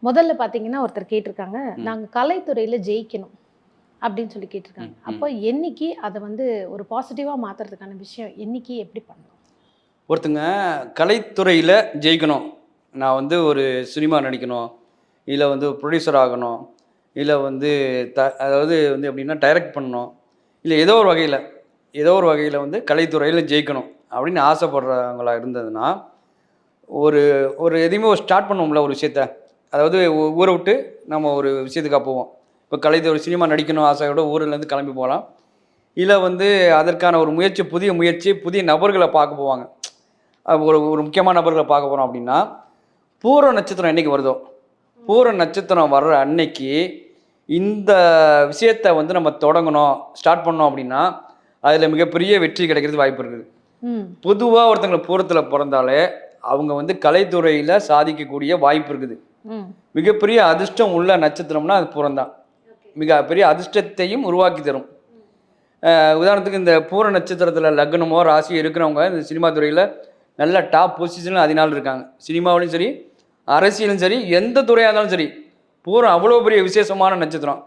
முதல்ல பார்த்தீங்கன்னா ஒருத்தர் கேட்டிருக்காங்க, நாங்க கலைத்துறையில ஜெயிக்கணும் அப்படின்னு சொல்லி கேட்டிருக்காங்க. அப்போ என்னைக்கு அதை வந்து ஒரு பாசிட்டிவா மாத்துறதுக்கான விஷயம் என்னைக்கு எப்படி பண்ணணும்? ஒருத்தங்க கலைத்துறையில் ஜெயிக்கணும், நான் வந்து ஒரு சினிமா நடிக்கணும், இல்லை வந்து ப்ரொடியூசர் ஆகணும், இல்லை வந்து அதாவது வந்து எப்படின்னா டைரக்ட் பண்ணணும், இல்லை ஏதோ ஒரு வகையில் வந்து கலைத்துறையில் ஜெயிக்கணும் அப்படின்னு ஆசைப்படுறவங்களா இருந்ததுன்னா, ஒரு ஒரு எதையுமே ஒரு ஸ்டார்ட் பண்ணுவோம்ல ஒரு விஷயத்த, அதாவது ஊரை விட்டு நம்ம ஒரு விஷயத்துக்காக போவோம். இப்போ கலைத்துறை சினிமா நடிக்கணும் ஆசையோட ஊர்லேருந்து கிளம்பி போகலாம், இல்லை வந்து அதற்கான ஒரு முயற்சி, புதிய முயற்சி, புதிய நபர்களை பார்க்க போவாங்க. ஒரு ஒரு முக்கியமான நபர்களை பார்க்க போகிறோம் அப்படின்னா, பூர நட்சத்திரம் என்றைக்கு வருதோ, பூர நட்சத்திரம் வர்ற அன்னைக்கு இந்த விஷயத்தை வந்து நம்ம தொடங்கணும், ஸ்டார்ட் பண்ணோம் அப்படின்னா அதில் மிகப்பெரிய வெற்றி கிடைக்கிறது வாய்ப்பு இருக்குது. பொதுவாக ஒருத்தங்களை பூரத்தில் பிறந்தாலே அவங்க வந்து கலைத்துறையில் சாதிக்கக்கூடிய வாய்ப்பு இருக்குது. மிகப்பெரிய அதிர்ஷ்டம் உள்ள நட்சத்திரம்னா அது பூரம்தான். மிகப்பெரிய அதிர்ஷ்டத்தையும் உருவாக்கி தரும். உதாரணத்துக்கு இந்த பூர நட்சத்திரத்தில் லக்னமோ ராசியோ இருக்கிறவங்க இந்த சினிமா துறையில் நல்ல டாப் பொசிஷனில் அதனால இருக்காங்க. சினிமாவிலும் சரி, அரசியலும் சரி, எந்த துறையாக இருந்தாலும் சரி, பூரம் அவ்வளோ பெரிய விசேஷமான நட்சத்திரம்.